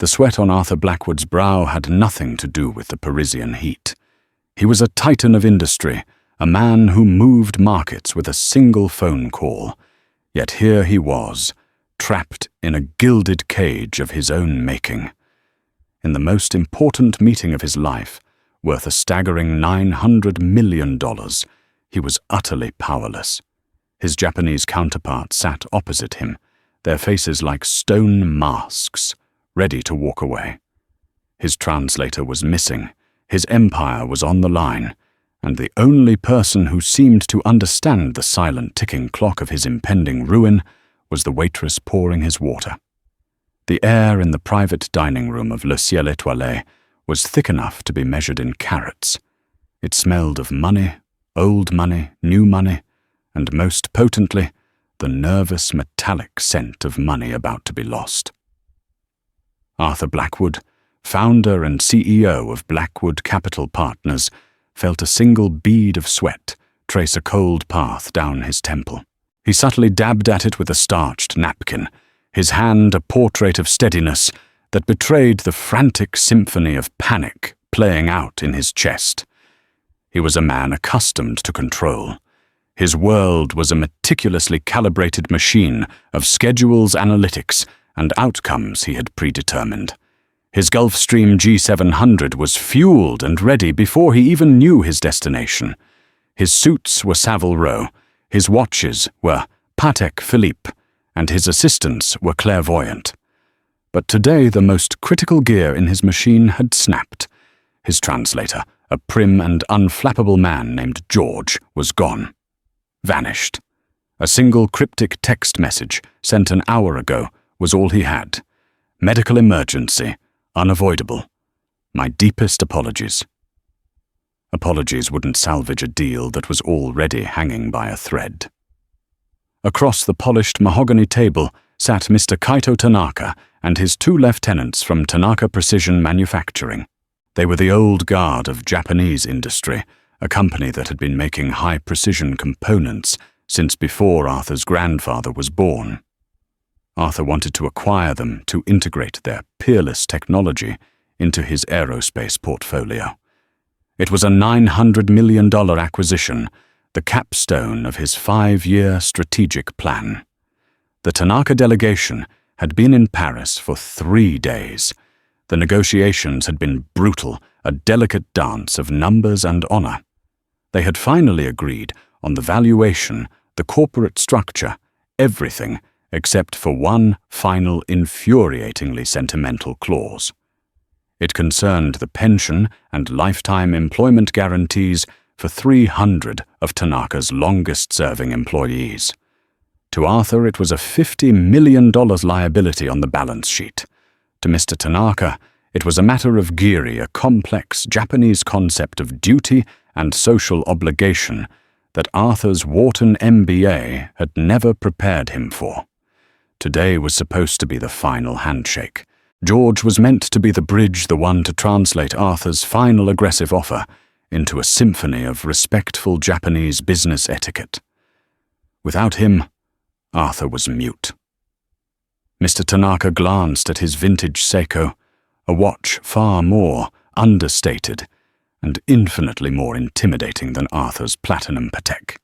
The sweat on Arthur Blackwood's brow had nothing to do with the Parisian heat. He was a titan of industry, a man who moved markets with a single phone call. Yet here he was, trapped in a gilded cage of his own making. In the most important meeting of his life, worth a staggering $900 million, he was utterly powerless. His Japanese counterpart sat opposite him, their faces like stone masks, ready to walk away. His translator was missing, his empire was on the line, and the only person who seemed to understand the silent ticking clock of his impending ruin was the waitress pouring his water. The air in the private dining room of Le Ciel Étoilé was thick enough to be measured in carats. It smelled of money, old money, new money, and most potently, the nervous metallic scent of money about to be lost. Arthur Blackwood, founder and CEO of Blackwood Capital Partners, felt a single bead of sweat trace a cold path down his temple. He subtly dabbed at it with a starched napkin, his hand a portrait of steadiness that betrayed the frantic symphony of panic playing out in his chest. He was a man accustomed to control. His world was a meticulously calibrated machine of schedules, analytics, and outcomes he had predetermined. His Gulfstream G700 was fueled and ready before he even knew his destination. His suits were Savile Row, his watches were Patek Philippe, and his assistants were clairvoyant. But today the most critical gear in his machine had snapped. His translator, a prim and unflappable man named George, was gone. Vanished. A single cryptic text message sent an hour ago was all he had. Medical emergency, unavoidable. My deepest apologies. Apologies wouldn't salvage a deal that was already hanging by a thread. Across the polished mahogany table sat Mr. Kaito Tanaka and his two lieutenants from Tanaka Precision Manufacturing. They were the old guard of Japanese industry, a company that had been making high-precision components since before Arthur's grandfather was born. Arthur wanted to acquire them to integrate their peerless technology into his aerospace portfolio. It was a $900 million acquisition, the capstone of his 5-year strategic plan. The Tanaka delegation had been in Paris for 3 days. The negotiations had been brutal, a delicate dance of numbers and honor. They had finally agreed on the valuation, the corporate structure, everything except for one final infuriatingly sentimental clause. It concerned the pension and lifetime employment guarantees for 300 of Tanaka's longest-serving employees. To Arthur, it was a $50 million liability on the balance sheet. To Mr. Tanaka, it was a matter of giri, a complex Japanese concept of duty and social obligation that Arthur's Wharton MBA had never prepared him for. Today was supposed to be the final handshake. George was meant to be the bridge, the one to translate Arthur's final aggressive offer into a symphony of respectful Japanese business etiquette. Without him, Arthur was mute. Mr. Tanaka glanced at his vintage Seiko, a watch far more understated and infinitely more intimidating than Arthur's platinum Patek.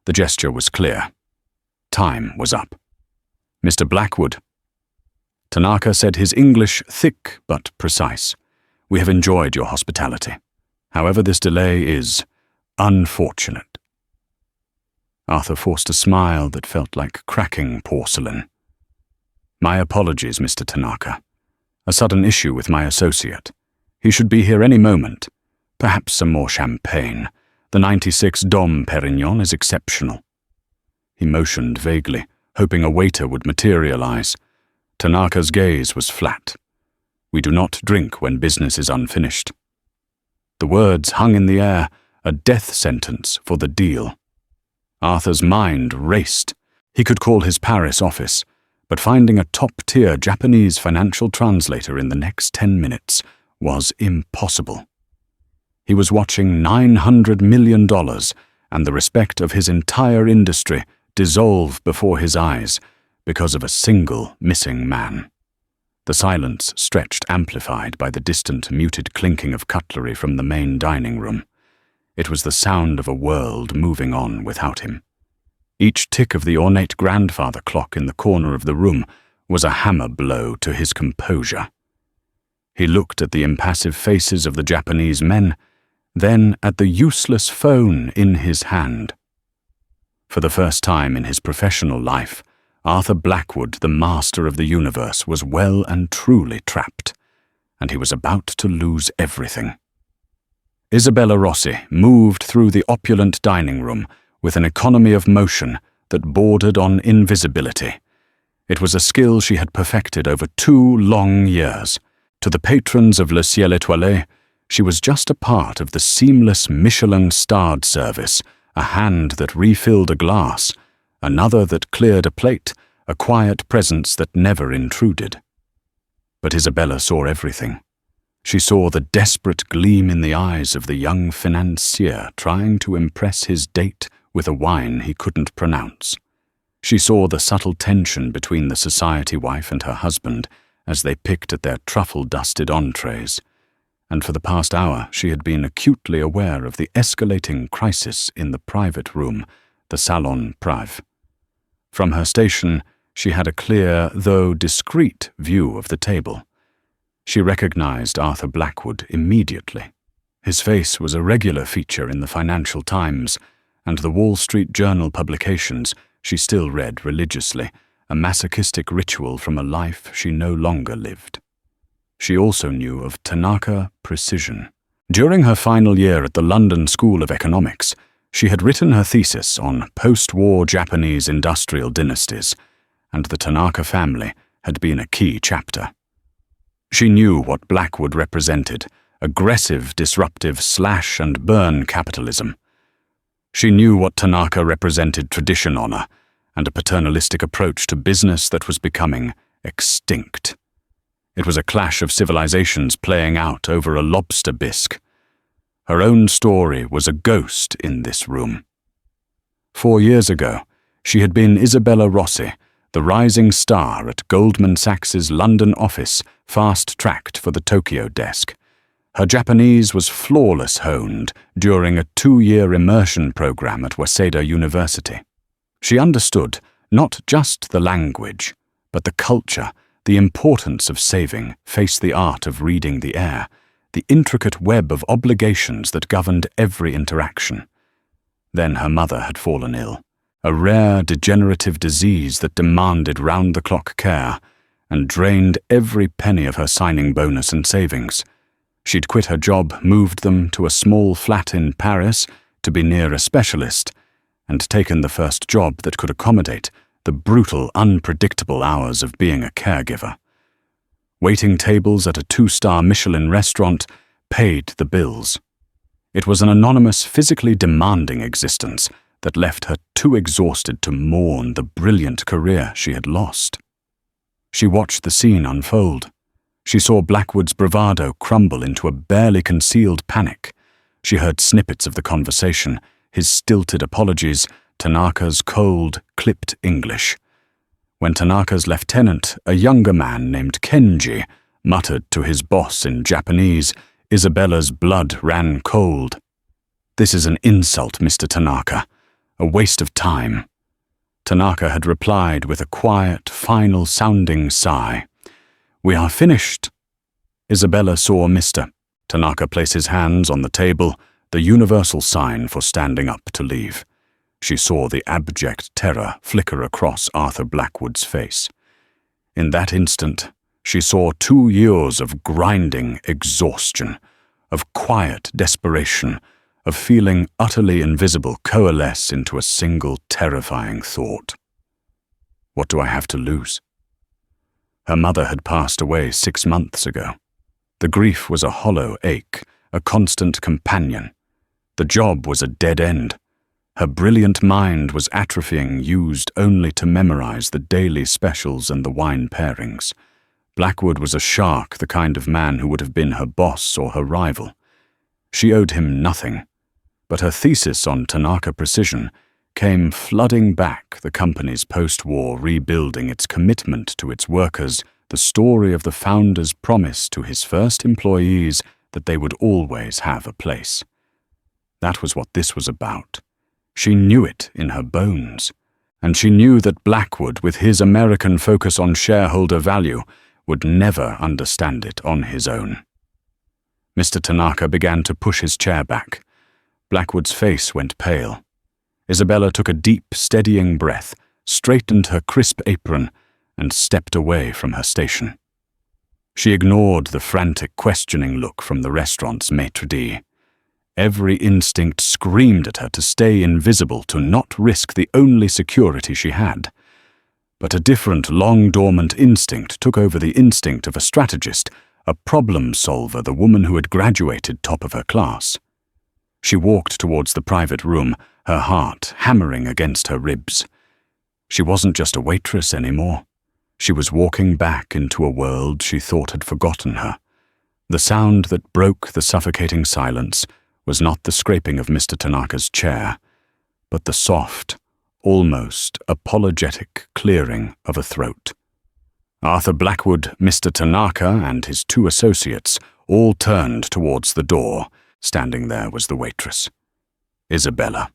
The gesture was clear. Time was up. Mr. Blackwood. Tanaka said, his English thick but precise. We have enjoyed your hospitality. However, this delay is unfortunate. Arthur forced a smile that felt like cracking porcelain. My apologies, Mr. Tanaka. A sudden issue with my associate. He should be here any moment. Perhaps some more champagne. The 96 Dom Perignon is exceptional. He motioned vaguely, hoping a waiter would materialize. Tanaka's gaze was flat. We do not drink when business is unfinished. The words hung in the air, a death sentence for the deal. Arthur's mind raced. He could call his Paris office, but finding a top-tier Japanese financial translator in the next 10 minutes was impossible. He was watching $900 million and the respect of his entire industry dissolve before his eyes because of a single missing man. the silence stretched amplified by the distant, muted clinking of cutlery from the main dining room. It was the sound of a world moving on without him. Each tick of the ornate grandfather clock in the corner of the room was a hammer blow to his composure. He looked at the impassive faces of the Japanese men, then at the useless phone in his hand. For the first time in his professional life, Arthur Blackwood, the master of the universe, was well and truly trapped, and he was about to lose everything. Isabella Rossi moved through the opulent dining room with an economy of motion that bordered on invisibility. It was a skill she had perfected over 2 long years. To the patrons of Le Ciel Étoilé, she was just a part of the seamless Michelin-starred service, a hand that refilled a glass, another that cleared a plate, a quiet presence that never intruded. But Isabella saw everything. She saw the desperate gleam in the eyes of the young financier trying to impress his date with a wine he couldn't pronounce. She saw the subtle tension between the society wife and her husband as they picked at their truffle-dusted entrees, and for the past hour she had been acutely aware of the escalating crisis in the private room, the Salon Prive. From her station, she had a clear, though discreet, view of the table. She recognized Arthur Blackwood immediately. His face was a regular feature in the Financial Times and the Wall Street Journal publications she still read religiously, a masochistic ritual from a life she no longer lived. She also knew of Tanaka Precision. During her final year at the London School of Economics, she had written her thesis on post-war Japanese industrial dynasties, and the Tanaka family had been a key chapter. She knew what Blackwood represented, aggressive, disruptive slash-and-burn capitalism. She knew what Tanaka represented tradition honor, and a paternalistic approach to business that was becoming extinct. It was a clash of civilizations playing out over a lobster bisque. Her own story was a ghost in this room. 4 years ago, she had been Isabella Rossi, the rising star at Goldman Sachs's London office, fast-tracked for the Tokyo desk. Her Japanese was flawless honed during a 2-year immersion program at Waseda University. She understood not just the language, but the culture, the importance of saving, face the art of reading the air, the intricate web of obligations that governed every interaction. Then her mother had fallen ill, a rare degenerative disease that demanded round-the-clock care and drained every penny of her signing bonus and savings. She'd quit her job, moved them to a small flat in Paris to be near a specialist, and taken the first job that could accommodate the brutal, unpredictable hours of being a caregiver. Waiting tables at a 2-star Michelin restaurant paid the bills. It was an anonymous, physically demanding existence that left her too exhausted to mourn the brilliant career she had lost. She watched the scene unfold. She saw Blackwood's bravado crumble into a barely concealed panic. She heard snippets of the conversation, his stilted apologies, Tanaka's cold, clipped English. When Tanaka's lieutenant, a younger man named Kenji, muttered to his boss in Japanese, Isabella's blood ran cold. "This is an insult, Mr. Tanaka. A waste of time." Tanaka had replied with a quiet, final-sounding sigh. "We are finished." Isabella saw Mr. Tanaka place his hands on the table, the universal sign for standing up to leave. She saw the abject terror flicker across Arthur Blackwood's face. In that instant, she saw 2 years of grinding exhaustion, of quiet desperation, of feeling utterly invisible coalesce into a single terrifying thought. What do I have to lose? Her mother had passed away 6 months ago. The grief was a hollow ache, a constant companion. The job was a dead end. Her brilliant mind was atrophying, used only to memorize the daily specials and the wine pairings. Blackwood was a shark, the kind of man who would have been her boss or her rival. She owed him nothing, but her thesis on Tanaka Precision came flooding back the company's post-war rebuilding, its commitment to its workers, the story of the founder's promise to his first employees that they would always have a place. That was what this was about. She knew it in her bones. And she knew that Blackwood, with his American focus on shareholder value, would never understand it on his own. Mr. Tanaka began to push his chair back. Blackwood's face went pale. Isabella took a deep, steadying breath, straightened her crisp apron, and stepped away from her station. She ignored the frantic, questioning look from the restaurant's maitre d'. Every instinct screamed at her to stay invisible, to not risk the only security she had. But a different, long-dormant instinct took over the instinct of a strategist, a problem solver, the woman who had graduated top of her class. She walked towards the private room, her heart hammering against her ribs. She wasn't just a waitress anymore. She was walking back into a world she thought had forgotten her. The sound that broke the suffocating silence was not the scraping of Mr. Tanaka's chair, but the soft, almost apologetic clearing of a throat. Arthur Blackwood, Mr. Tanaka, and his 2 associates all turned towards the door. Standing there was the waitress, Isabella.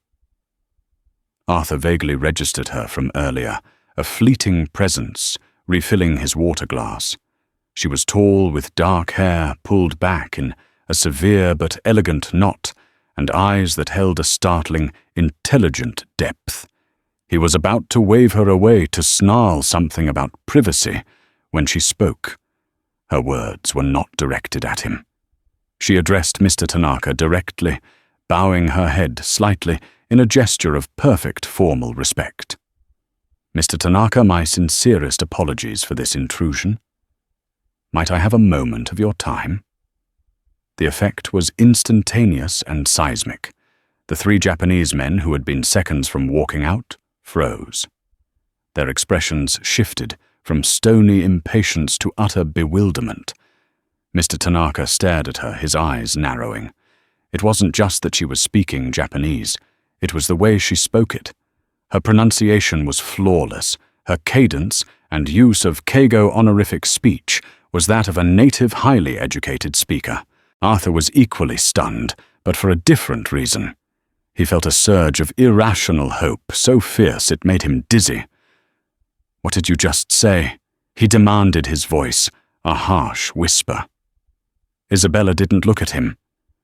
Arthur vaguely registered her from earlier, a fleeting presence, refilling his water glass. She was tall, with dark hair pulled back in a severe but elegant knot, and eyes that held a startling, intelligent depth. He was about to wave her away, to snarl something about privacy, when she spoke. Her words were not directed at him. She addressed Mr. Tanaka directly, bowing her head slightly in a gesture of perfect formal respect. "Mr. Tanaka, my sincerest apologies for this intrusion. Might I have a moment of your time?" The effect was instantaneous and seismic. The 3 Japanese men who had been seconds from walking out froze. Their expressions shifted from stony impatience to utter bewilderment. Mr. Tanaka stared at her, his eyes narrowing. It wasn't just that she was speaking Japanese, it was the way she spoke it. Her pronunciation was flawless, her cadence and use of keigo honorific speech was that of a native, highly educated speaker. Arthur was equally stunned, but for a different reason. He felt a surge of irrational hope, so fierce it made him dizzy. "What did you just say?" he demanded, his voice a harsh whisper. Isabella didn't look at him.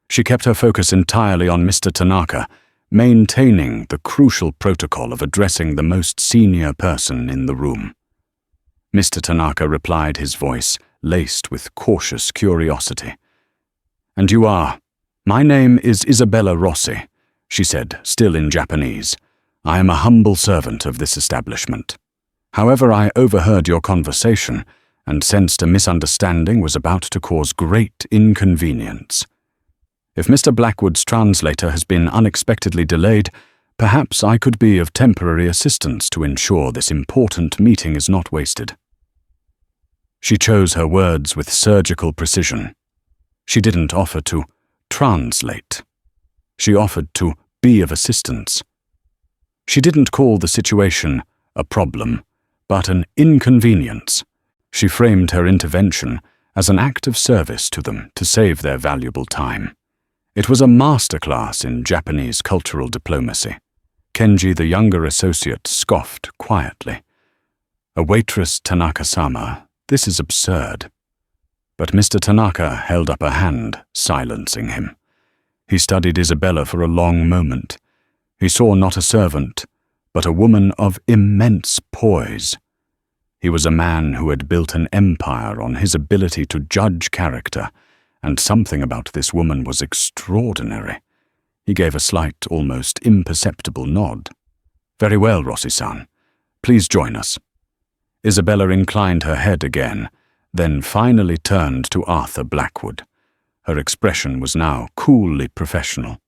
She kept her focus entirely on Mr. Tanaka, maintaining the crucial protocol of addressing the most senior person in the room. Mr. Tanaka replied, his voice laced with cautious curiosity. "And you are? My name is Isabella Rossi," she said, still in Japanese. "I am a humble servant of this establishment. However, I overheard your conversation and sensed a misunderstanding was about to cause great inconvenience. If Mr. Blackwood's translator has been unexpectedly delayed, perhaps I could be of temporary assistance to ensure this important meeting is not wasted." She chose her words with surgical precision. She didn't offer to translate. She offered to be of assistance. She didn't call the situation a problem, but an inconvenience. She framed her intervention as an act of service to them to save their valuable time. It was a masterclass in Japanese cultural diplomacy. Kenji, the younger associate, scoffed quietly. "A waitress, Tanaka-sama, this is absurd." But Mr. Tanaka held up a hand, silencing him. He studied Isabella for a long moment. He saw not a servant, but a woman of immense poise. He was a man who had built an empire on his ability to judge character, and something about this woman was extraordinary. He gave a slight, almost imperceptible nod. "Very well, Rossi-san. Please join us." Isabella inclined her head again, then finally turned to Arthur Blackwood. Her expression was now coolly professional.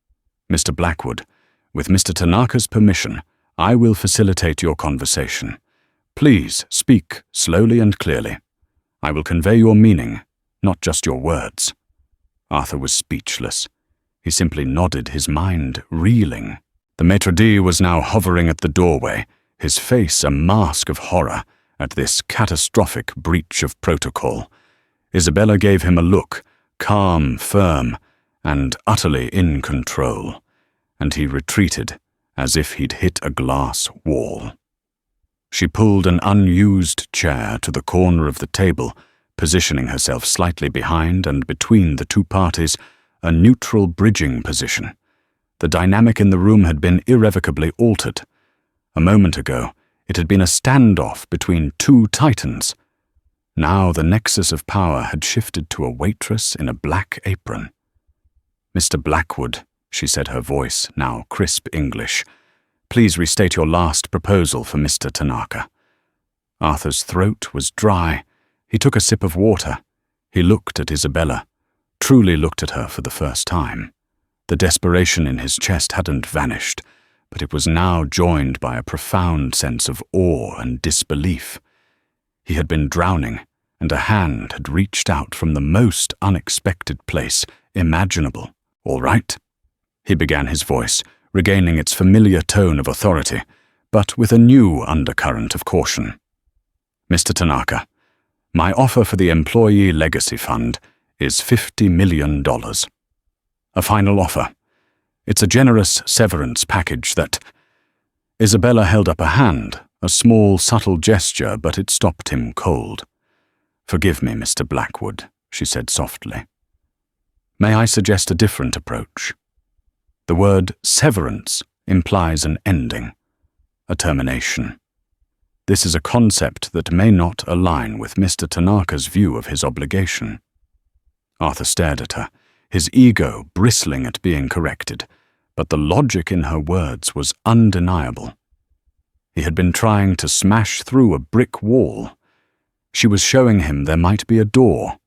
"Mr. Blackwood, with Mr. Tanaka's permission, I will facilitate your conversation. Please speak slowly and clearly. I will convey your meaning, not just your words." Arthur was speechless. He simply nodded, his mind reeling. The maitre d' was now hovering at the doorway, his face a mask of horror, at this catastrophic breach of protocol. Isabella gave him a look, calm, firm, and utterly in control, and he retreated as if he'd hit a glass wall. She pulled an unused chair to the corner of the table, positioning herself slightly behind and between the two parties, a neutral bridging position. The dynamic in the room had been irrevocably altered. A moment ago, it had been a standoff between two titans. Now the nexus of power had shifted to a waitress in a black apron. "Mr. Blackwood," she said, her voice now crisp English, "please restate your last proposal for Mr. Tanaka." Arthur's throat was dry. He took a sip of water. He looked at Isabella, truly looked at her for the first time. The desperation in his chest hadn't vanished, but it was now joined by a profound sense of awe and disbelief. He had been drowning, and a hand had reached out from the most unexpected place imaginable. "All right," he began, his voice regaining its familiar tone of authority, but with a new undercurrent of caution. "Mr. Tanaka, my offer for the Employee Legacy Fund is $50 million. A final offer. It's a generous severance package that—" Isabella held up a hand, a small, subtle gesture, but it stopped him cold. "Forgive me, Mr. Blackwood," she said softly. "May I suggest a different approach? The word severance implies an ending, a termination. This is a concept that may not align with Mr. Tanaka's view of his obligation." Arthur stared at her, his ego bristling at being corrected, but the logic in her words was undeniable. He had been trying to smash through a brick wall. She was showing him there might be a door.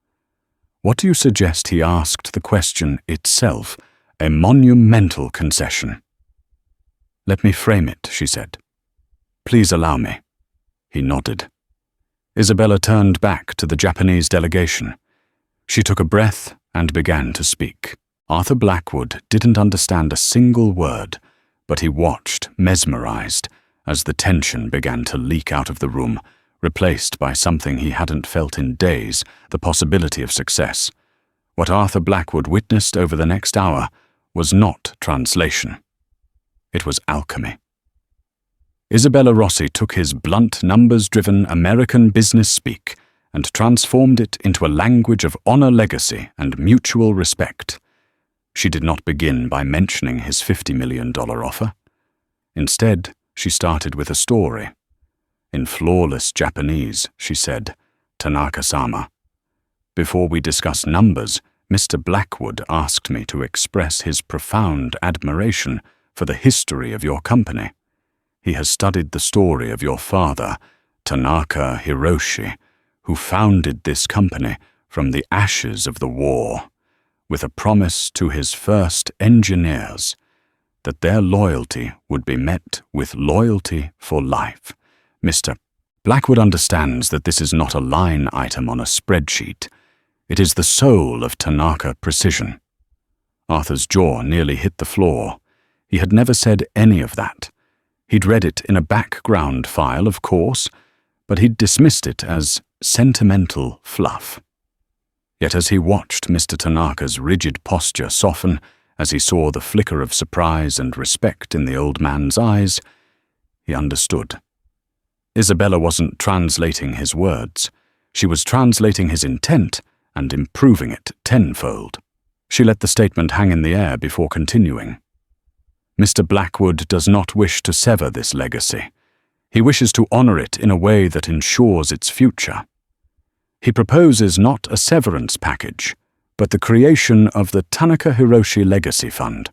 "What do you suggest?" he asked, the question itself a monumental concession. "Let me frame it," she said. "Please allow me." He nodded. Isabella turned back to the Japanese delegation. She took a breath and began to speak. Arthur Blackwood didn't understand a single word, but he watched, mesmerized, as the tension began to leak out of the room, replaced by something he hadn't felt in days, the possibility of success. What Arthur Blackwood witnessed over the next hour was not translation. It was alchemy. Isabella Rossi took his blunt, numbers-driven American business speak and transformed it into a language of honor, legacy, and mutual respect. She did not begin by mentioning his $50 million offer. Instead, she started with a story. In flawless Japanese, she said, "Tanaka-sama, before we discuss numbers, Mr. Blackwood asked me to express his profound admiration for the history of your company. He has studied the story of your father, Tanaka Hiroshi, who founded this company from the ashes of the war, with a promise to his first engineers that their loyalty would be met with loyalty for life. Mr. Blackwood understands that this is not a line item on a spreadsheet. It is the soul of Tanaka precision." Arthur's jaw nearly hit the floor. He had never said any of that. He'd read it in a background file, of course, but he'd dismissed it as sentimental fluff. Yet as he watched Mr. Tanaka's rigid posture soften, as he saw the flicker of surprise and respect in the old man's eyes, he understood. Isabella wasn't translating his words. She was translating his intent and improving it tenfold. She let the statement hang in the air before continuing. "Mr. Blackwood does not wish to sever this legacy. He wishes to honor it in a way that ensures its future. He proposes not a severance package, but the creation of the Tanaka Hiroshi Legacy Fund."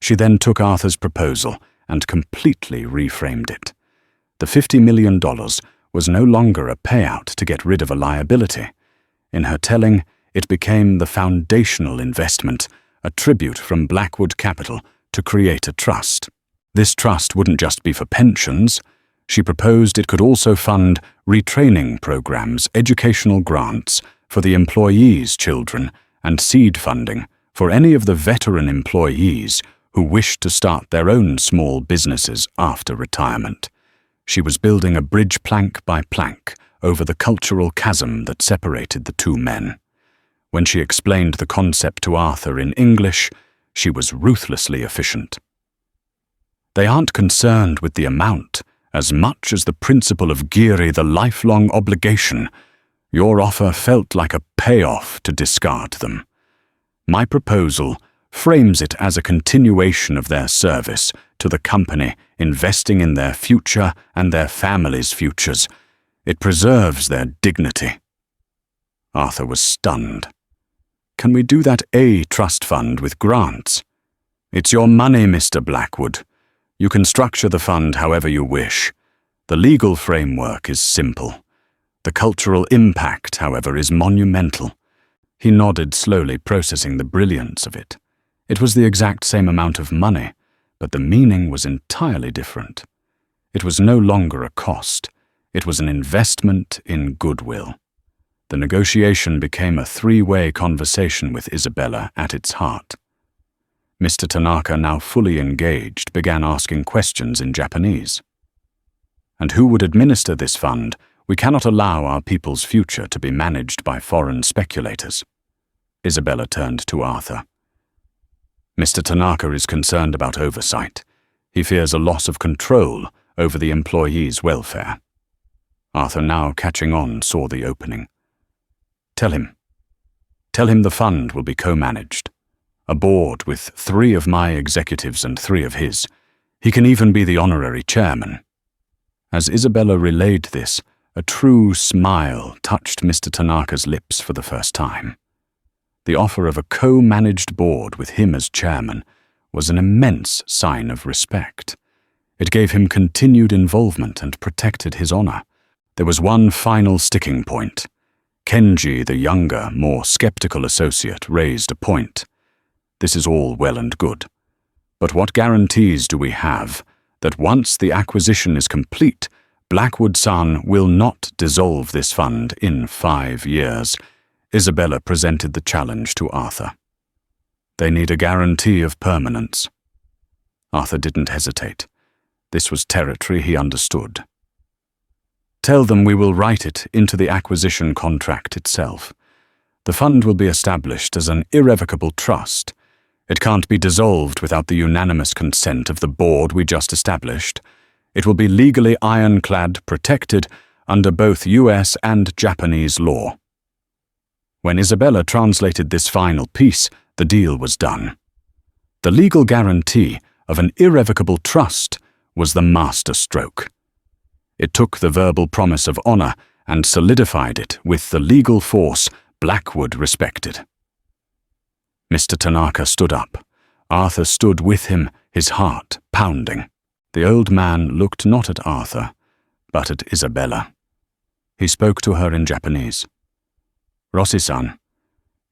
She then took Arthur's proposal and completely reframed it. The $50 million was no longer a payout to get rid of a liability. In her telling, it became the foundational investment, a tribute from Blackwood Capital to create a trust. This trust wouldn't just be for pensions. She proposed it could also fund retraining programs, educational grants for the employees' children, and seed funding for any of the veteran employees who wished to start their own small businesses after retirement. She was building a bridge plank by plank over the cultural chasm that separated the two men. When she explained the concept to Arthur in English, she was ruthlessly efficient. They aren't concerned with the amount as much as the principle of Giri, the lifelong obligation. Your offer felt like a payoff to discard them. My proposal frames it as a continuation of their service to the company, investing in their future and their families' futures. It preserves their dignity. Arthur was stunned. Can we do that trust fund with grants? It's your money, Mr. Blackwood. You can structure the fund however you wish. The legal framework is simple. The cultural impact, however, is monumental. He nodded slowly, processing the brilliance of it. It was the exact same amount of money, but the meaning was entirely different. It was no longer a cost. It was an investment in goodwill. The negotiation became a three-way conversation with Isabella at its heart. Mr. Tanaka, now fully engaged, began asking questions in Japanese. And who would administer this fund? We cannot allow our people's future to be managed by foreign speculators. Isabella turned to Arthur. Mr. Tanaka is concerned about oversight. He fears a loss of control over the employees' welfare. Arthur, now catching on, saw the opening. Tell him the fund will be co-managed. A board with 3 of my executives and 3 of his. He can even be the honorary chairman. As Isabella relayed this, a true smile touched Mr. Tanaka's lips for the first time. The offer of a co-managed board with him as chairman was an immense sign of respect. It gave him continued involvement and protected his honor. There was one final sticking point. Kenji, the younger, more skeptical associate, raised a point. This is all well and good. But what guarantees do we have that once the acquisition is complete, Blackwood-san will not dissolve this fund in 5 years? Isabella presented the challenge to Arthur. They need a guarantee of permanence. Arthur didn't hesitate. This was territory he understood. Tell them we will write it into the acquisition contract itself. The fund will be established as an irrevocable trust. It can't be dissolved without the unanimous consent of the board we just established. It will be legally ironclad, protected under both US and Japanese law. When Isabella translated this final piece, the deal was done. The legal guarantee of an irrevocable trust was the master stroke. It took the verbal promise of honor and solidified it with the legal force Blackwood respected. Mr. Tanaka stood up. Arthur stood with him, his heart pounding. The old man looked not at Arthur, but at Isabella. He spoke to her in Japanese. Rossi-san,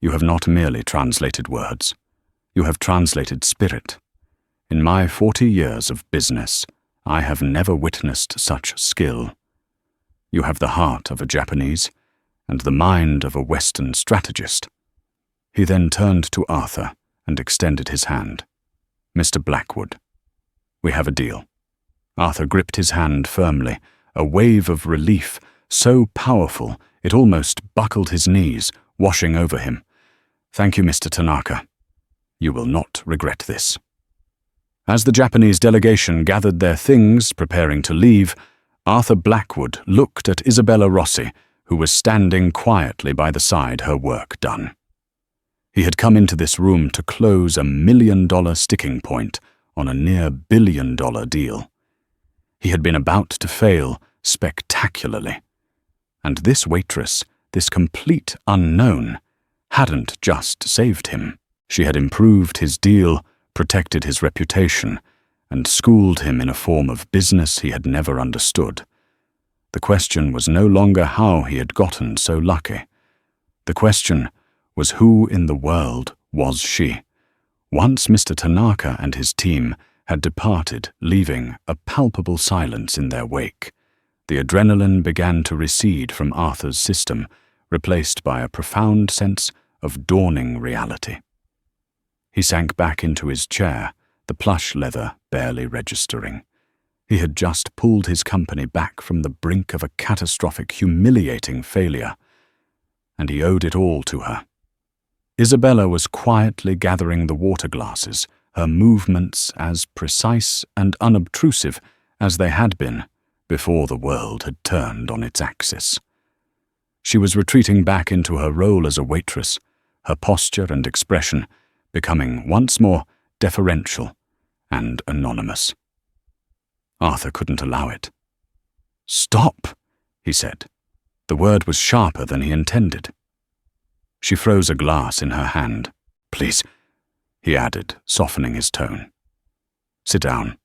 you have not merely translated words. You have translated spirit. In my 40 years of business, I have never witnessed such skill. You have the heart of a Japanese and the mind of a Western strategist. He then turned to Arthur and extended his hand. Mr. Blackwood, we have a deal. Arthur gripped his hand firmly, a wave of relief so powerful it almost buckled his knees, washing over him. Thank you, Mr. Tanaka. You will not regret this. As the Japanese delegation gathered their things, preparing to leave, Arthur Blackwood looked at Isabella Rossi, who was standing quietly by the side, her work done. He had come into this room to close a $1 million sticking point on a near $1 billion deal. He had been about to fail spectacularly. And this waitress, this complete unknown, hadn't just saved him. She had improved his deal, protected his reputation, and schooled him in a form of business he had never understood. The question was no longer how he had gotten so lucky. The question was who in the world was she? Once Mr. Tanaka and his team had departed, leaving a palpable silence in their wake, the adrenaline began to recede from Arthur's system, replaced by a profound sense of dawning reality. He sank back into his chair, the plush leather barely registering. He had just pulled his company back from the brink of a catastrophic, humiliating failure, and he owed it all to her. Isabella was quietly gathering the water glasses, her movements as precise and unobtrusive as they had been before the world had turned on its axis. She was retreating back into her role as a waitress, her posture and expression becoming once more deferential and anonymous. Arthur couldn't allow it. "Stop," he said. The word was sharper than he intended. She froze a glass in her hand. "Please," he added, softening his tone. "Sit down."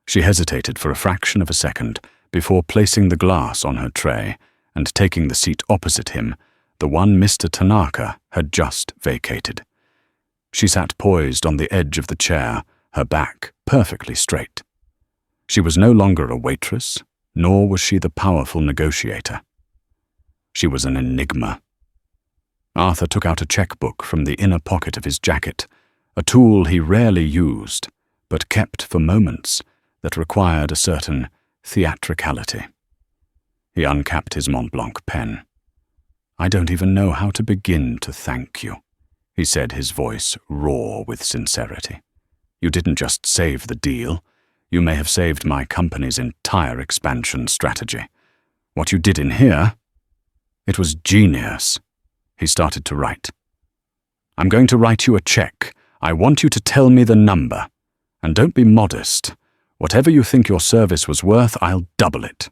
She hesitated for a fraction of a second before placing the glass on her tray and taking the seat opposite him, the one Mr. Tanaka had just vacated. She sat poised on the edge of the chair, her back perfectly straight. She was no longer a waitress, nor was she the powerful negotiator. She was an enigma. Arthur took out a checkbook from the inner pocket of his jacket, a tool he rarely used, but kept for moments that required a certain theatricality. He uncapped his Mont Blanc pen. "I don't even know how to begin to thank you," he said, his voice raw with sincerity. "You didn't just save the deal. You may have saved my company's entire expansion strategy. What you did in here, it was genius." He started to write. "I'm going to write you a check. I want you to tell me the number. And don't be modest. Whatever you think your service was worth, I'll double it."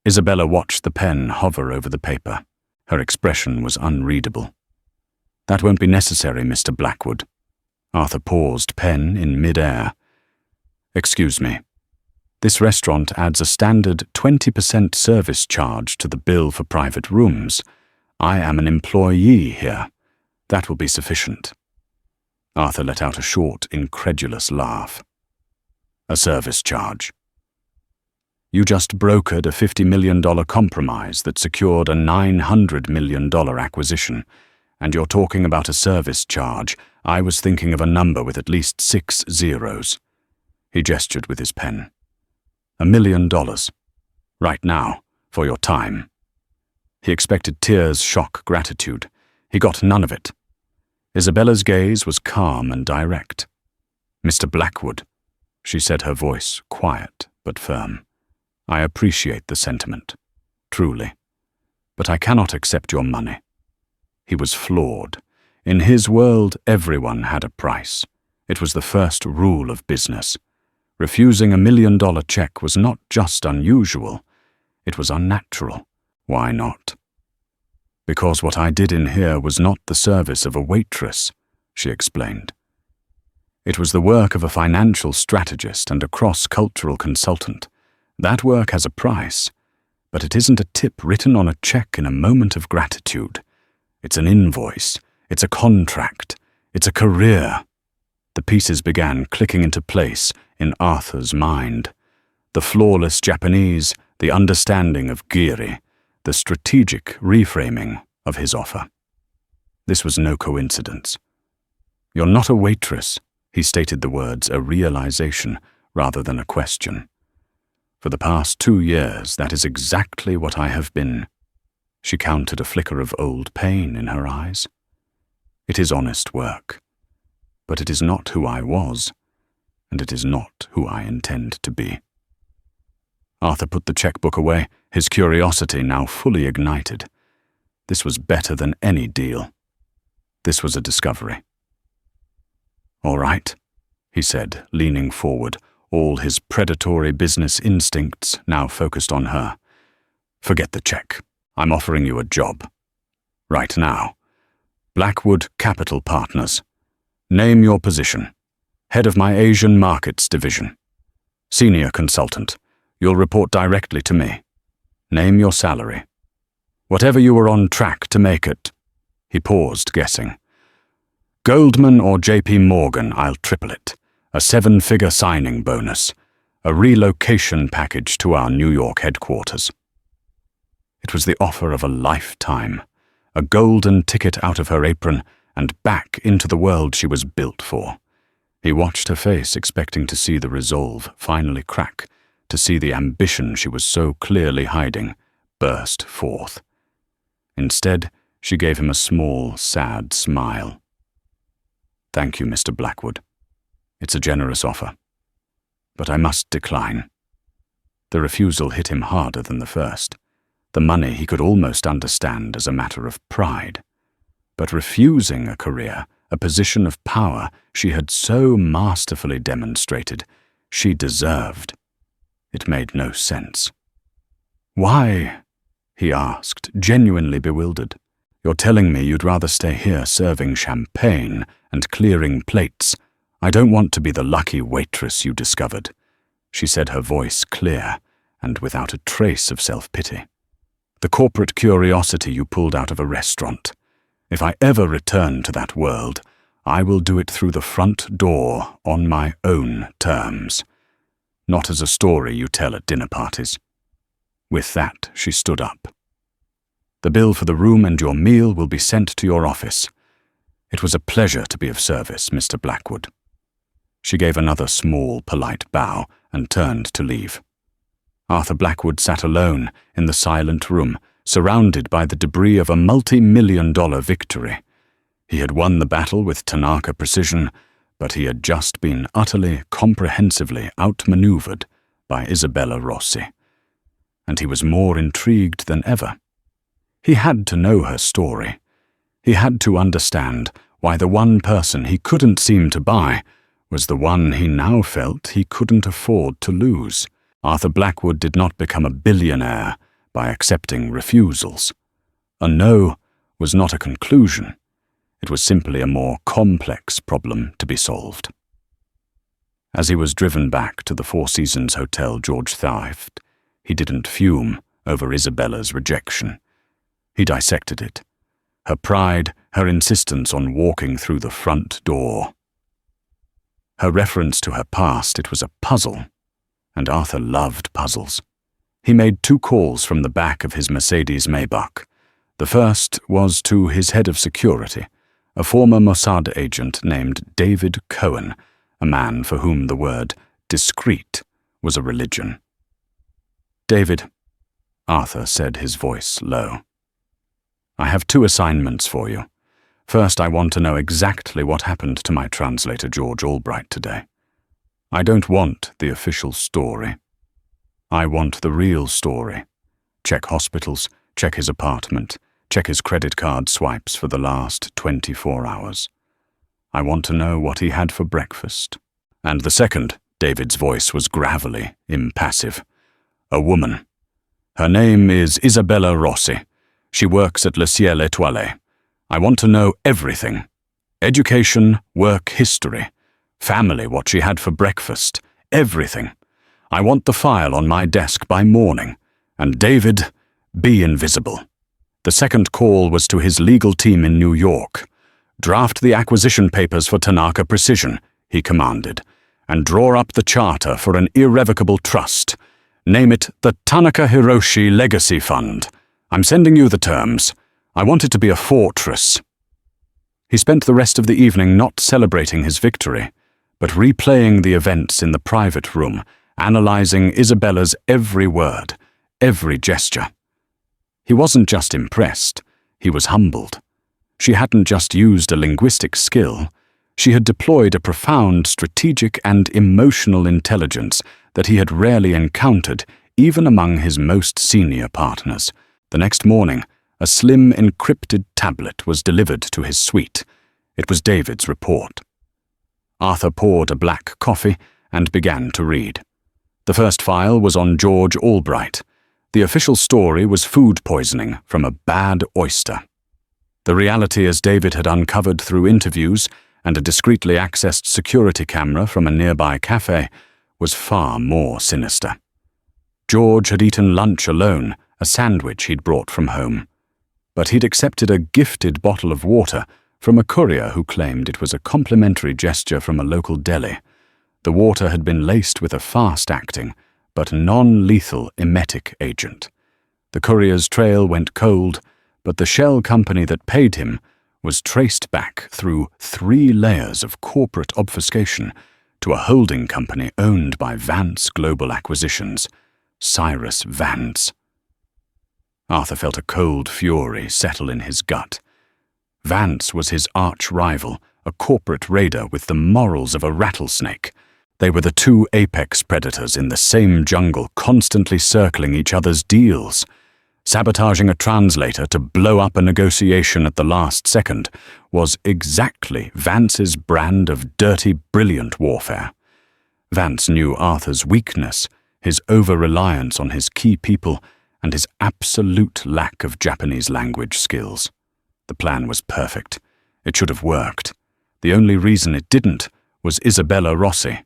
Isabella watched the pen hover over the paper. Her expression was unreadable. "That won't be necessary, Mr. Blackwood." Arthur paused, pen in mid-air. "Excuse me. This restaurant adds a standard 20% service charge to the bill for private rooms. I am an employee here. That will be sufficient." Arthur let out a short, incredulous laugh. "A service charge? You just brokered a $50 million compromise that secured a $900 million acquisition, and you're talking about a service charge. I was thinking of a number with at least 6 zeros. He gestured with his pen. $1 million. Right now, for your time." He expected tears, shock, gratitude. He got none of it. Isabella's gaze was calm and direct. "Mr. Blackwood," she said, her voice quiet but firm, "I appreciate the sentiment, truly, but I cannot accept your money." He was floored. In his world, everyone had a price. It was the first rule of business. Refusing $1 million check was not just unusual, it was unnatural. Why not? "Because what I did in here was not the service of a waitress," she explained. "It was the work of a financial strategist and a cross-cultural consultant. That work has a price, but it isn't a tip written on a check in a moment of gratitude. It's an invoice, it's a contract, it's a career." The pieces began clicking into place in Arthur's mind. The flawless Japanese, the understanding of Giri, the strategic reframing of his offer. This was no coincidence. "You're not a waitress," he stated the words, a realization rather than a question. "For the past 2 years, that is exactly what I have been." She counted a flicker of old pain in her eyes. "It is honest work, but it is not who I was, and it is not who I intend to be." Arthur put the checkbook away, his curiosity now fully ignited. This was better than any deal. This was a discovery. "All right," he said, leaning forward, all his predatory business instincts now focused on her. "Forget the check. I'm offering you a job. Right now. Blackwood Capital Partners. Name your position. Head of my Asian Markets Division. Senior consultant. You'll report directly to me. Name your salary. Whatever you were on track to make it." He paused, guessing. "Goldman or JP Morgan, I'll triple it. A 7-figure signing bonus. A relocation package to our New York headquarters." It was the offer of a lifetime. A golden ticket out of her apron and back into the world she was built for. He watched her face, expecting to see the resolve finally crack, to see the ambition she was so clearly hiding burst forth. Instead, she gave him a small, sad smile. "Thank you, Mr. Blackwood. It's a generous offer. But I must decline." The refusal hit him harder than the first. The money he could almost understand as a matter of pride. But refusing a career, a position of power she had so masterfully demonstrated she deserved. It made no sense. "Why?" he asked, genuinely bewildered. "You're telling me you'd rather stay here serving champagne and clearing plates. I don't want to be the lucky waitress you discovered," she said, her voice clear and without a trace of self-pity. "The corporate curiosity you pulled out of a restaurant. If I ever return to that world, I will do it through the front door on my own terms. Not as a story you tell at dinner parties." With that, she stood up. "The bill for the room and your meal will be sent to your office. It was a pleasure to be of service, Mr. Blackwood." She gave another small, polite bow and turned to leave. Arthur Blackwood sat alone in the silent room, surrounded by the debris of a multi-million-dollar victory. He had won the battle with Tanaka precision, but he had just been utterly, comprehensively outmaneuvered by Isabella Rossi. And he was more intrigued than ever. He had to know her story. He had to understand why the one person he couldn't seem to buy was the one he now felt he couldn't afford to lose. Arthur Blackwood did not become a billionaire by accepting refusals. A no was not a conclusion. It was simply a more complex problem to be solved. As he was driven back to the Four Seasons Hotel George thrived, he didn't fume over Isabella's rejection. He dissected it. Her pride, her insistence on walking through the front door. Her reference to her past, it was a puzzle, and Arthur loved puzzles. He made 2 calls from the back of his Mercedes Maybach. The first was to his head of security, a former Mossad agent named David Cohen, a man for whom the word discreet was a religion. "David," Arthur said, his voice low. "I have 2 assignments for you. First, I want to know exactly what happened to my translator George Albright today. I don't want the official story. I want the real story. Check hospitals, check his apartment, check his credit card swipes for the last 24 hours. I want to know what he had for breakfast." And the second, David's voice was gravelly, impassive. "A woman. Her name is Isabella Rossi. She works at Le Ciel Étoilé. I want to know everything. Education, work history, family, what she had for breakfast, everything. I want the file on my desk by morning. And David, be invisible." The second call was to his legal team in New York. "Draft the acquisition papers for Tanaka Precision," he commanded, "and draw up the charter for an irrevocable trust. Name it the Tanaka Hiroshi Legacy Fund. I'm sending you the terms. I want it to be a fortress." He spent the rest of the evening not celebrating his victory, but replaying the events in the private room, analyzing Isabella's every word, every gesture. He wasn't just impressed, he was humbled. She hadn't just used a linguistic skill, she had deployed a profound strategic and emotional intelligence that he had rarely encountered, even among his most senior partners. The next morning, a slim encrypted tablet was delivered to his suite. It was David's report. Arthur poured a black coffee and began to read. The first file was on George Albright. The official story was food poisoning from a bad oyster. The reality, as David had uncovered through interviews and a discreetly accessed security camera from a nearby cafe, was far more sinister. George had eaten lunch alone, a sandwich he'd brought from home. But he'd accepted a gifted bottle of water from a courier who claimed it was a complimentary gesture from a local deli. The water had been laced with a fast-acting, but non-lethal emetic agent. The courier's trail went cold, but the shell company that paid him was traced back through 3 layers of corporate obfuscation to a holding company owned by Vance Global Acquisitions, Cyrus Vance. Arthur felt a cold fury settle in his gut. Vance was his arch-rival, a corporate raider with the morals of a rattlesnake. They were the 2 apex predators in the same jungle, constantly circling each other's deals. Sabotaging a translator to blow up a negotiation at the last second was exactly Vance's brand of dirty, brilliant warfare. Vance knew Arthur's weakness, his over-reliance on his key people, and his absolute lack of Japanese language skills. The plan was perfect. It should have worked. The only reason it didn't was Isabella Rossi.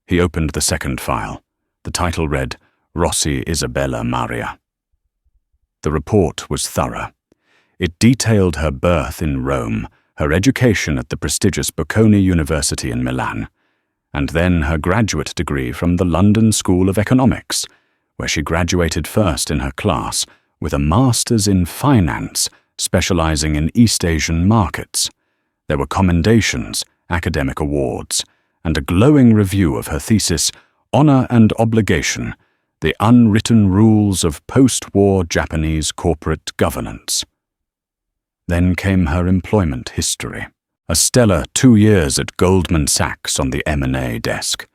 He opened the second file. The title read, Rossi Isabella Maria. The report was thorough. It detailed her birth in Rome, her education at the prestigious Bocconi University in Milan, and then her graduate degree from the London School of Economics, where she graduated first in her class with a master's in finance, specializing in East Asian markets. There were commendations, academic awards, and a glowing review of her thesis, Honor and Obligation, The Unwritten Rules of Post-War Japanese Corporate Governance. Then came her employment history. A stellar 2 years at Goldman Sachs on the M&A desk.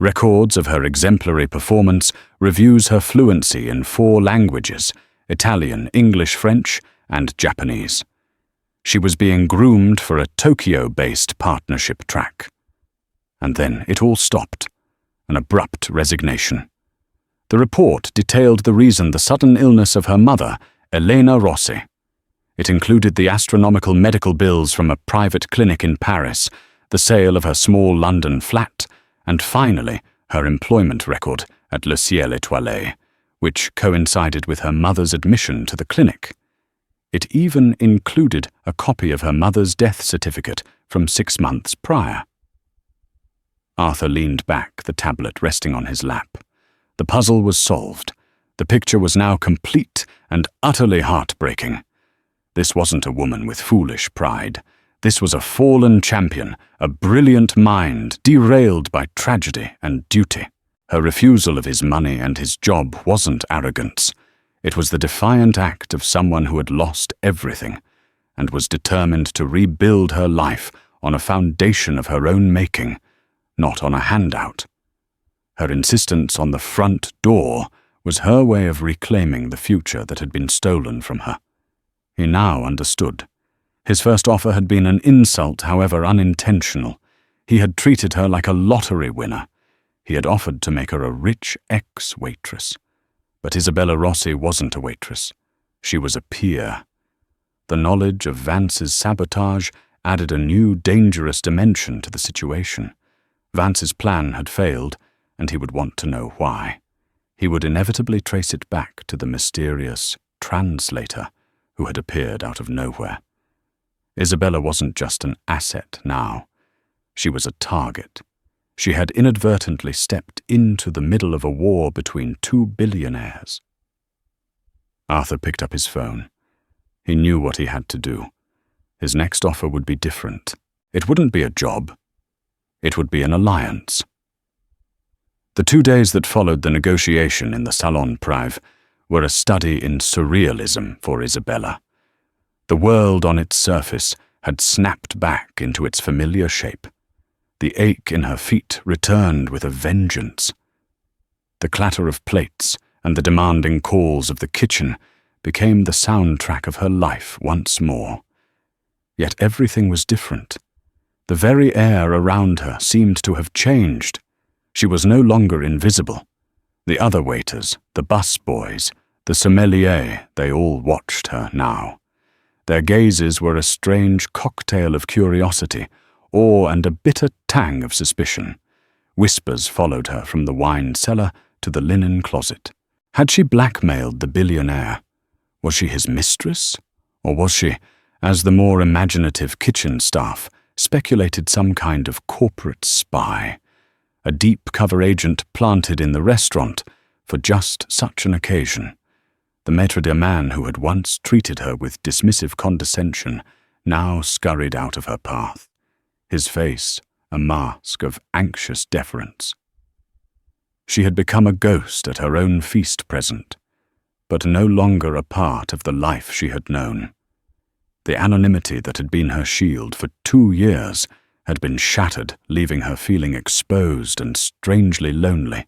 Records of her exemplary performance, reviews her fluency in 4 languages, Italian, English, French, and Japanese. She was being groomed for a Tokyo-based partnership track. And then it all stopped. An abrupt resignation. The report detailed the reason: the sudden illness of her mother, Elena Rossi. It included the astronomical medical bills from a private clinic in Paris, the sale of her small London flat, and finally, her employment record at Le Ciel Étoilé, which coincided with her mother's admission to the clinic. It even included a copy of her mother's death certificate from 6 months prior. Arthur leaned back, the tablet resting on his lap. The puzzle was solved. The picture was now complete and utterly heartbreaking. This wasn't a woman with foolish pride. This was a fallen champion, a brilliant mind derailed by tragedy and duty. Her refusal of his money and his job wasn't arrogance. It was the defiant act of someone who had lost everything and was determined to rebuild her life on a foundation of her own making, not on a handout. Her insistence on the front door was her way of reclaiming the future that had been stolen from her. He now understood. His first offer had been an insult, however unintentional. He had treated her like a lottery winner. He had offered to make her a rich ex-waitress. But Isabella Rossi wasn't a waitress. She was a peer. The knowledge of Vance's sabotage added a new, dangerous dimension to the situation. Vance's plan had failed, and he would want to know why. He would inevitably trace it back to the mysterious Translator who had appeared out of nowhere. Isabella wasn't just an asset now. She was a target. She had inadvertently stepped into the middle of a war between 2 billionaires. Arthur picked up his phone. He knew what he had to do. His next offer would be different. It wouldn't be a job. It would be an alliance. The 2 days that followed the negotiation in the Salon Prive were a study in surrealism for Isabella. The world on its surface had snapped back into its familiar shape. The ache in her feet returned with a vengeance. The clatter of plates and the demanding calls of the kitchen became the soundtrack of her life once more. Yet everything was different. The very air around her seemed to have changed. She was no longer invisible. The other waiters, the bus boys, the sommelier, they all watched her now. Their gazes were a strange cocktail of curiosity, awe, and a bitter tang of suspicion. Whispers followed her from the wine cellar to the linen closet. Had she blackmailed the billionaire? Was she his mistress? Or was she, as the more imaginative kitchen staff speculated, some kind of corporate spy? A deep-cover agent planted in the restaurant for just such an occasion. The maître de man who had once treated her with dismissive condescension now scurried out of her path, his face a mask of anxious deference. She had become a ghost at her own feast present, but no longer a part of the life she had known. The anonymity that had been her shield for 2 years had been shattered, leaving her feeling exposed and strangely lonely.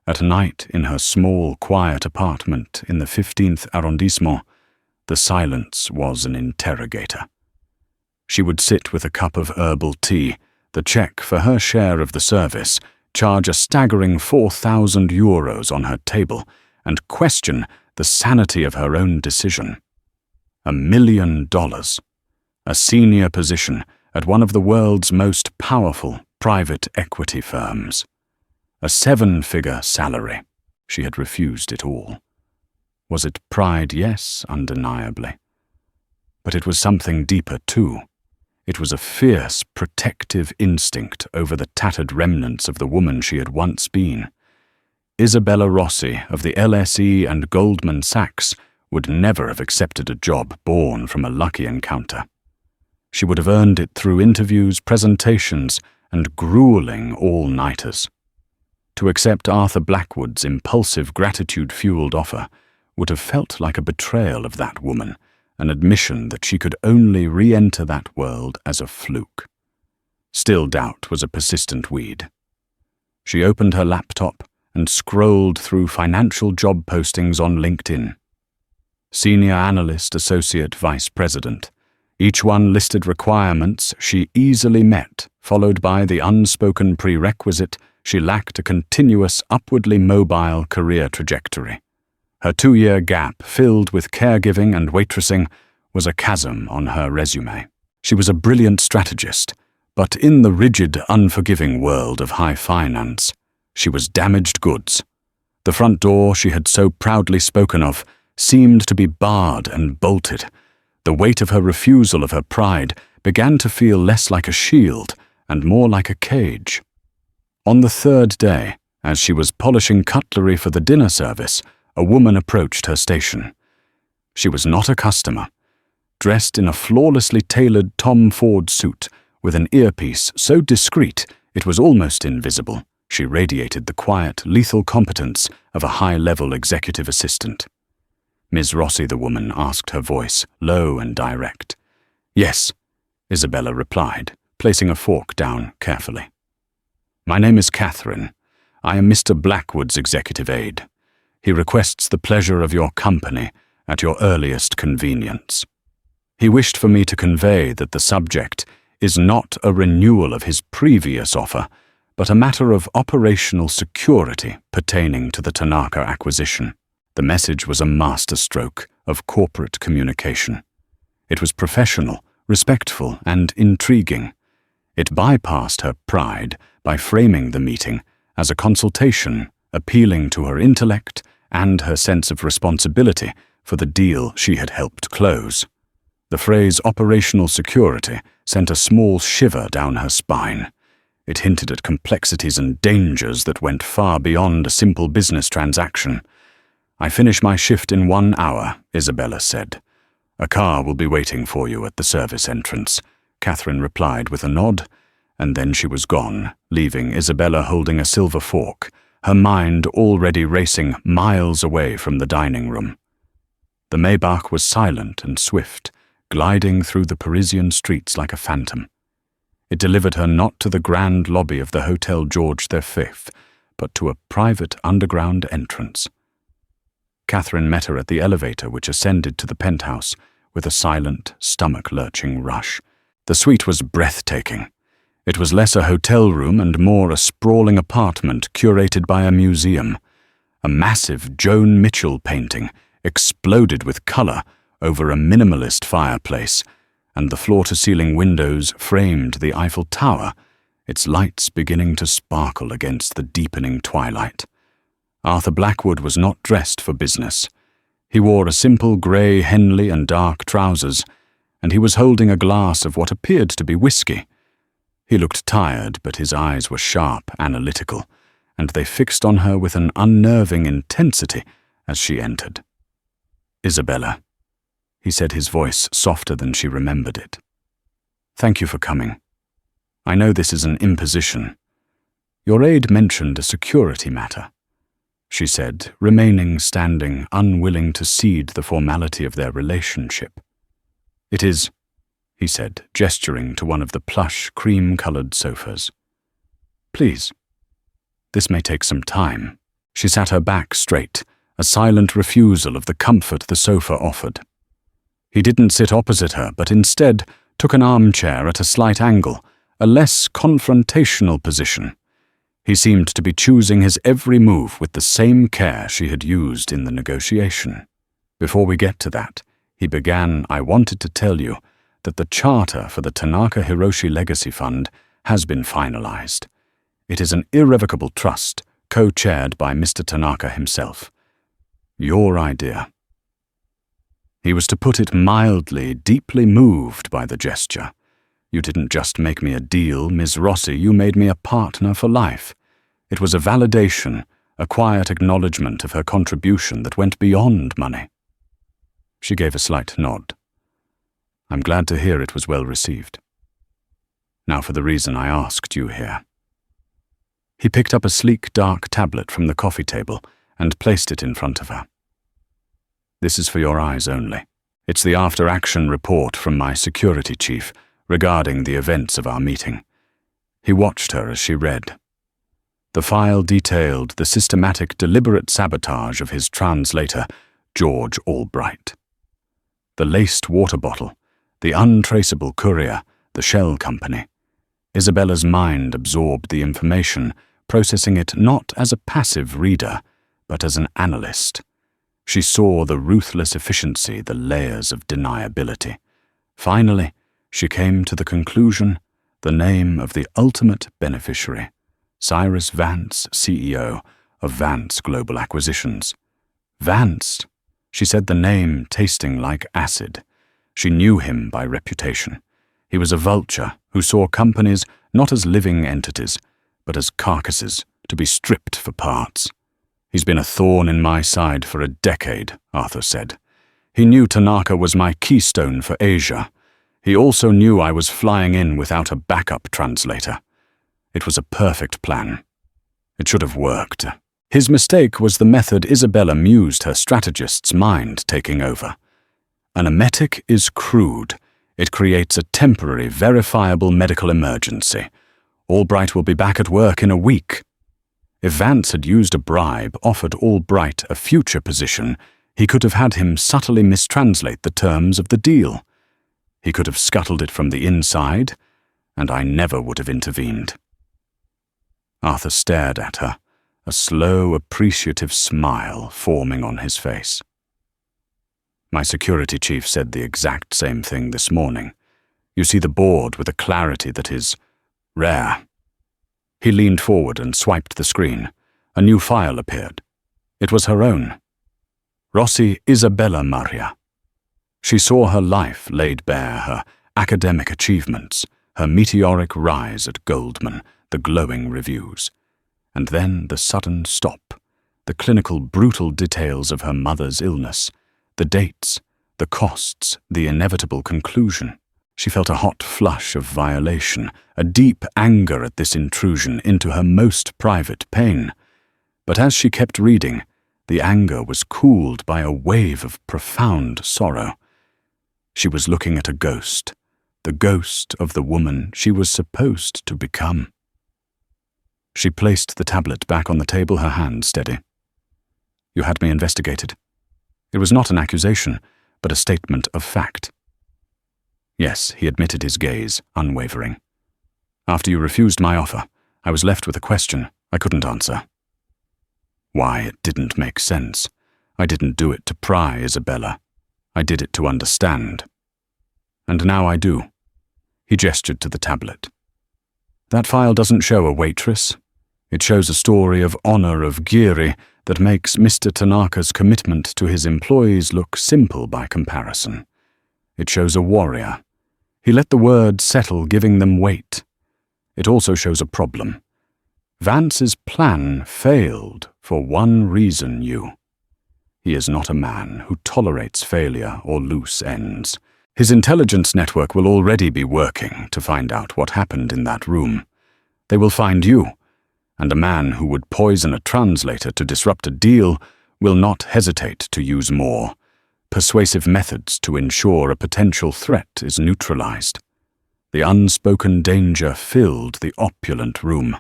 At night, in her small, quiet apartment in the 15th arrondissement, the silence was an interrogator. She would sit with a cup of herbal tea, the check for her share of the service, charge a staggering 4,000 euros on her table, and question the sanity of her own decision. $1 million, a senior position at one of the world's most powerful private equity firms. A 7-figure salary. She had refused it all. Was it pride? Yes, undeniably. But it was something deeper too. It was a fierce, protective instinct over the tattered remnants of the woman she had once been. Isabella Rossi of the LSE and Goldman Sachs would never have accepted a job born from a lucky encounter. She would have earned it through interviews, presentations, and grueling all-nighters. To accept Arthur Blackwood's impulsive, gratitude-fueled offer would have felt like a betrayal of that woman, an admission that she could only re-enter that world as a fluke. Still, doubt was a persistent weed. She opened her laptop and scrolled through financial job postings on LinkedIn. Senior analyst, associate vice president. Each one listed requirements she easily met, followed by the unspoken prerequisite she lacked a continuous, upwardly mobile career trajectory. Her 2-year gap, filled with caregiving and waitressing, was a chasm on her resume. She was a brilliant strategist, but in the rigid, unforgiving world of high finance, she was damaged goods. The front door she had so proudly spoken of seemed to be barred and bolted. The weight of her refusal of her pride began to feel less like a shield and more like a cage. On the 3rd day, as she was polishing cutlery for the dinner service, a woman approached her station. She was not a customer. Dressed in a flawlessly tailored Tom Ford suit, with an earpiece so discreet it was almost invisible, she radiated the quiet, lethal competence of a high-level executive assistant. Ms. Rossi, the woman, asked, her voice low and direct. "Yes," Isabella replied, placing a fork down carefully. "My name is Catherine. I am Mr. Blackwood's executive aide. He requests the pleasure of your company at your earliest convenience. He wished for me to convey that the subject is not a renewal of his previous offer, but a matter of operational security pertaining to the Tanaka acquisition." The message was a masterstroke of corporate communication. It was professional, respectful, and intriguing. It bypassed her pride by framing the meeting as a consultation, appealing to her intellect and her sense of responsibility for the deal she had helped close. The phrase operational security sent a small shiver down her spine. It hinted at complexities and dangers that went far beyond a simple business transaction. "I finish my shift in 1 hour, Isabella said. "A car will be waiting for you at the service entrance," Catherine replied with a nod, and then she was gone, leaving Isabella holding a silver fork, her mind already racing miles away from the dining room. The Maybach was silent and swift, gliding through the Parisian streets like a phantom. It delivered her not to the grand lobby of the Hotel George V, but to a private underground entrance. Catherine met her at the elevator which ascended to the penthouse with a silent, stomach-lurching rush. The suite was breathtaking. It was less a hotel room and more a sprawling apartment curated by a museum. A massive Joan Mitchell painting exploded with color over a minimalist fireplace, and the floor-to-ceiling windows framed the Eiffel Tower, its lights beginning to sparkle against the deepening twilight. Arthur Blackwood was not dressed for business. He wore a simple grey Henley and dark trousers, and he was holding a glass of what appeared to be whiskey. He looked tired, but his eyes were sharp, analytical, and they fixed on her with an unnerving intensity as she entered. "Isabella." he said, his voice softer than she remembered it. "Thank you for coming. I know this is an imposition. Your aide mentioned a security matter," she said, remaining standing, unwilling to cede the formality of their relationship. "It is," he said, gesturing to one of the plush, cream-colored sofas. "Please. This may take some time." She sat her back straight, a silent refusal of the comfort the sofa offered. He didn't sit opposite her, but instead took an armchair at a slight angle, a less confrontational position. He seemed to be choosing his every move with the same care she had used in the negotiation. "Before we get to that," he began, "I wanted to tell you that the charter for the Tanaka Hiroshi Legacy Fund has been finalized. It is an irrevocable trust, co-chaired by Mr. Tanaka himself. Your idea." He was, to put it mildly, deeply moved by the gesture. "You didn't just make me a deal, Ms. Rossi, you made me a partner for life." It was a validation, a quiet acknowledgement of her contribution that went beyond money. She gave a slight nod. "I'm glad to hear it was well received. Now for the reason I asked you here." He picked up a sleek, dark tablet from the coffee table and placed it in front of her. "This is for your eyes only. It's the after-action report from my security chief regarding the events of our meeting." He watched her as she read. The file detailed the systematic, deliberate sabotage of his translator, George Albright. The laced water bottle, the untraceable courier, the shell company. Isabella's mind absorbed the information, processing it not as a passive reader, but as an analyst. She saw the ruthless efficiency, the layers of deniability. Finally, she came to the conclusion, the name of the ultimate beneficiary, Cyrus Vance, CEO of Vance Global Acquisitions. Vance, she said, the name tasting like acid. She knew him by reputation. He was a vulture who saw companies not as living entities, but as carcasses to be stripped for parts. "He's been a thorn in my side for a decade," Arthur said. "He knew Tanaka was my keystone for Asia. He also knew I was flying in without a backup translator. It was a perfect plan. It should have worked. His mistake was the method Isabella mused her strategist's mind taking over. An emetic is crude. It creates a temporary, verifiable medical emergency. Albright will be back at work in a week." If Vance had used a bribe, offered Albright a future position, he could have had him subtly mistranslate the terms of the deal. He could have scuttled it from the inside, and I never would have intervened. Arthur stared at her, a slow, appreciative smile forming on his face. "My security chief said the exact same thing this morning. You see the board with a clarity that is rare." He leaned forward and swiped the screen. A new file appeared. It was her own. Rossi Isabella Maria. She saw her life laid bare, her academic achievements, her meteoric rise at Goldman, the glowing reviews. And then the sudden stop, the clinical, brutal details of her mother's illness, the dates, the costs, the inevitable conclusion. She felt a hot flush of violation, a deep anger at this intrusion into her most private pain. But as she kept reading, the anger was cooled by a wave of profound sorrow. She was looking at a ghost, the ghost of the woman she was supposed to become. She placed the tablet back on the table, her hand steady. "You had me investigated." It was not an accusation, but a statement of fact. "Yes," he admitted, his gaze unwavering. "After you refused my offer, I was left with a question I couldn't answer. Why, it didn't make sense. I didn't do it to pry, Isabella. I did it to understand. And now I do." He gestured to the tablet. "That file doesn't show a waitress. It shows a story of honor of Giri that makes Mr. Tanaka's commitment to his employees look simple by comparison. It shows a warrior. He let the word settle, giving them weight. It also shows a problem. Vance's plan failed for one reason, you. He is not a man who tolerates failure or loose ends. His intelligence network will already be working to find out what happened in that room. They will find you, and a man who would poison a translator to disrupt a deal will not hesitate to use more persuasive methods to ensure a potential threat is neutralized. The unspoken danger filled the opulent room.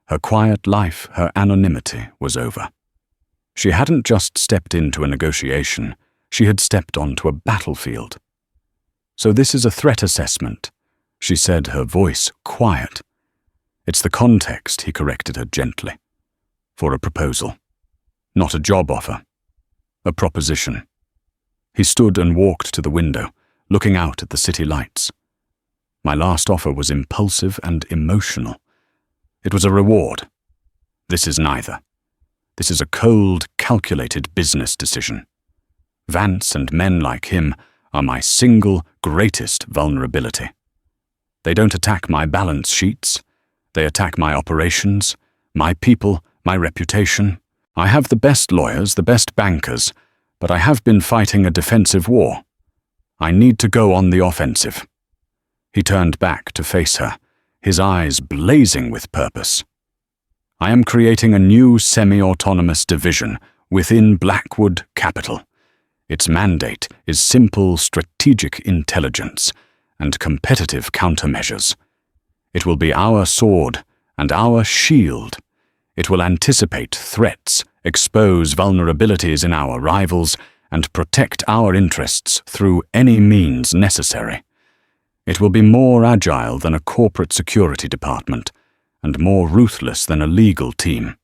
Her quiet life, her anonymity was over. She hadn't just stepped into a negotiation, she had stepped onto a battlefield. "So this is a threat assessment," she said, her voice quiet. "It's the context," he corrected her gently. "For a proposal. Not a job offer. A proposition." He stood and walked to the window, looking out at the city lights. "My last offer was impulsive and emotional. It was a reward. This is neither. This is a cold, calculated business decision. Vance and men like him are my single greatest vulnerability. They don't attack my balance sheets. They attack my operations, my people, my reputation. I have the best lawyers, the best bankers, but I have been fighting a defensive war. I need to go on the offensive." He turned back to face her, his eyes blazing with purpose. "I am creating a new semi-autonomous division within Blackwood Capital. Its mandate is simple strategic intelligence and competitive countermeasures. It will be our sword and our shield. It will anticipate threats, expose vulnerabilities in our rivals, and protect our interests through any means necessary. It will be more agile than a corporate security department, and more ruthless than a legal team."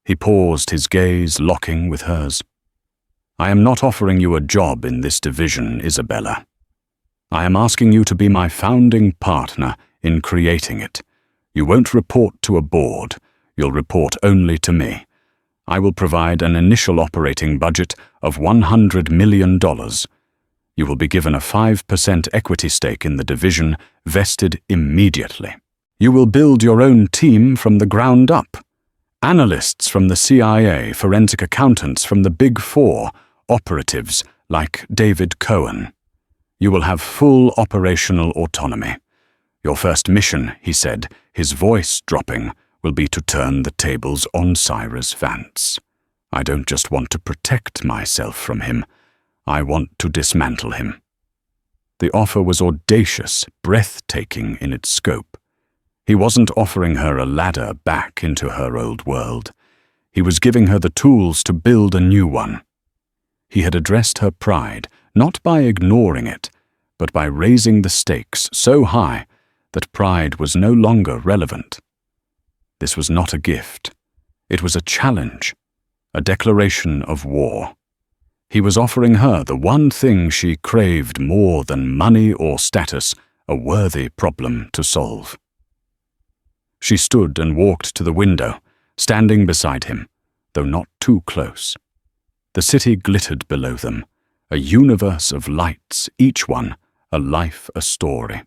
He paused, his gaze locking with hers. "I am not offering you a job in this division, Isabella. I am asking you to be my founding partner in creating it. You won't report to a board. You'll report only to me. I will provide an initial operating budget of $100 million. You will be given a 5% equity stake in the division, vested immediately. You will build your own team from the ground up. Analysts from the CIA, forensic accountants from the Big Four, operatives like David Cohen. You will have full operational autonomy. Your first mission," he said, his voice dropping, "will be to turn the tables on Cyrus Vance. I don't just want to protect myself from him. I want to dismantle him." The offer was audacious, breathtaking in its scope. He wasn't offering her a ladder back into her old world. He was giving her the tools to build a new one. He had addressed her pride, not by ignoring it, but by raising the stakes so high that pride was no longer relevant. This was not a gift. It was a challenge, a declaration of war. He was offering her the one thing she craved more than money or status, a worthy problem to solve. She stood and walked to the window, standing beside him, though not too close. The city glittered below them, a universe of lights, each one a life, a story.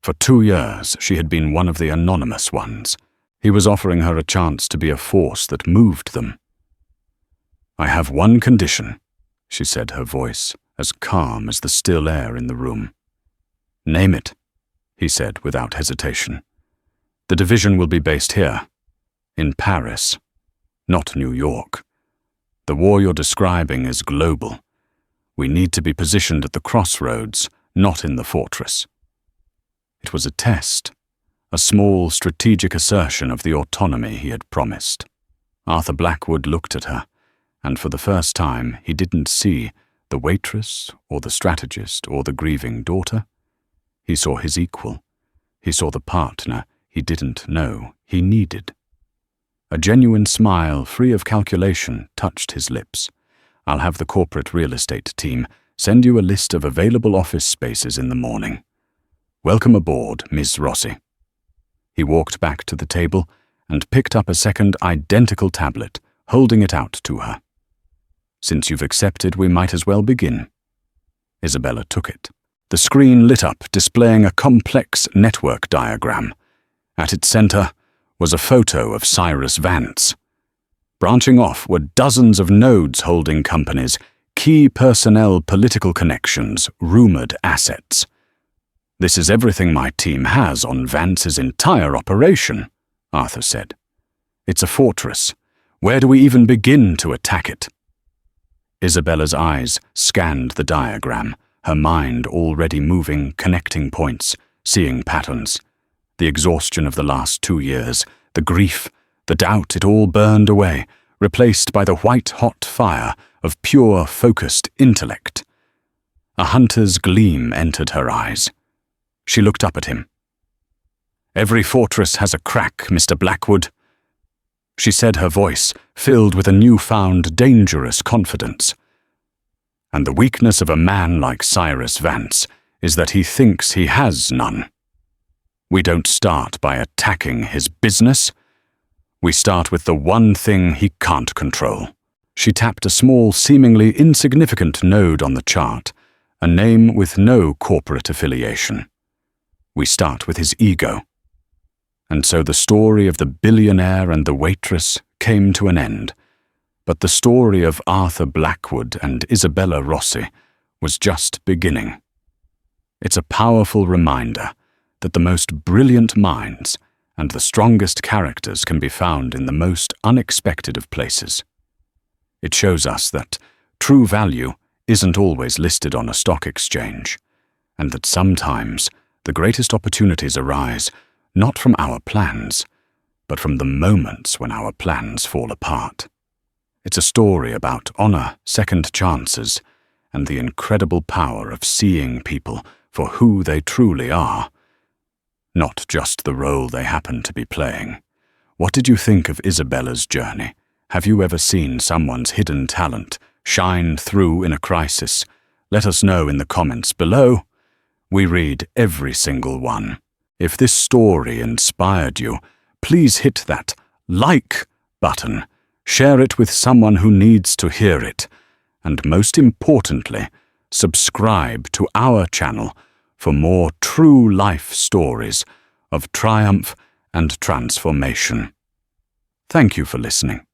For 2 years, she had been one of the anonymous ones. He was offering her a chance to be a force that moved them. "I have one condition," she said, her voice as calm as the still air in the room. "Name it," he said without hesitation. "The division will be based here, in Paris, not New York. The war you're describing is global. We need to be positioned at the crossroads, not in the fortress." It was a test, a small strategic assertion of the autonomy he had promised. Arthur Blackwood looked at her, and for the first time he didn't see the waitress or the strategist or the grieving daughter. He saw his equal. He saw the partner he didn't know he needed. A genuine smile, free of calculation, touched his lips. "I'll have the corporate real estate team send you a list of available office spaces in the morning. Welcome aboard, Ms. Rossi." He walked back to the table and picked up a second identical tablet, holding it out to her. "Since you've accepted, we might as well begin." Isabella took it. The screen lit up, displaying a complex network diagram. At its center was a photo of Cyrus Vance. Branching off were dozens of nodes holding companies, key personnel, political connections, rumored assets. "This is everything my team has on Vance's entire operation," Arthur said. "It's a fortress. Where do we even begin to attack it?" Isabella's eyes scanned the diagram, her mind already moving, connecting points, seeing patterns. The exhaustion of the last 2 years, the grief, the doubt, it all burned away, replaced by the white-hot fire of pure, focused intellect. A hunter's gleam entered her eyes. She looked up at him. "Every fortress has a crack, Mr. Blackwood," she said, her voice filled with a newfound dangerous confidence. "And the weakness of a man like Cyrus Vance is that he thinks he has none. We don't start by attacking his business. We start with the one thing he can't control." She tapped a small, seemingly insignificant node on the chart, a name with no corporate affiliation. "We start with his ego." And so the story of the billionaire and the waitress came to an end, but the story of Arthur Blackwood and Isabella Rossi was just beginning. It's a powerful reminder that the most brilliant minds and the strongest characters can be found in the most unexpected of places. It shows us that true value isn't always listed on a stock exchange, and that sometimes the greatest opportunities arise not from our plans, but from the moments when our plans fall apart. It's a story about honor, second chances, and the incredible power of seeing people for who they truly are, not just the role they happen to be playing. What did you think of Isabella's journey? Have you ever seen someone's hidden talent shine through in a crisis? Let us know in the comments below. We read every single one. If this story inspired you, please hit that like button, share it with someone who needs to hear it, and most importantly, subscribe to our channel for more true life stories of triumph and transformation. Thank you for listening.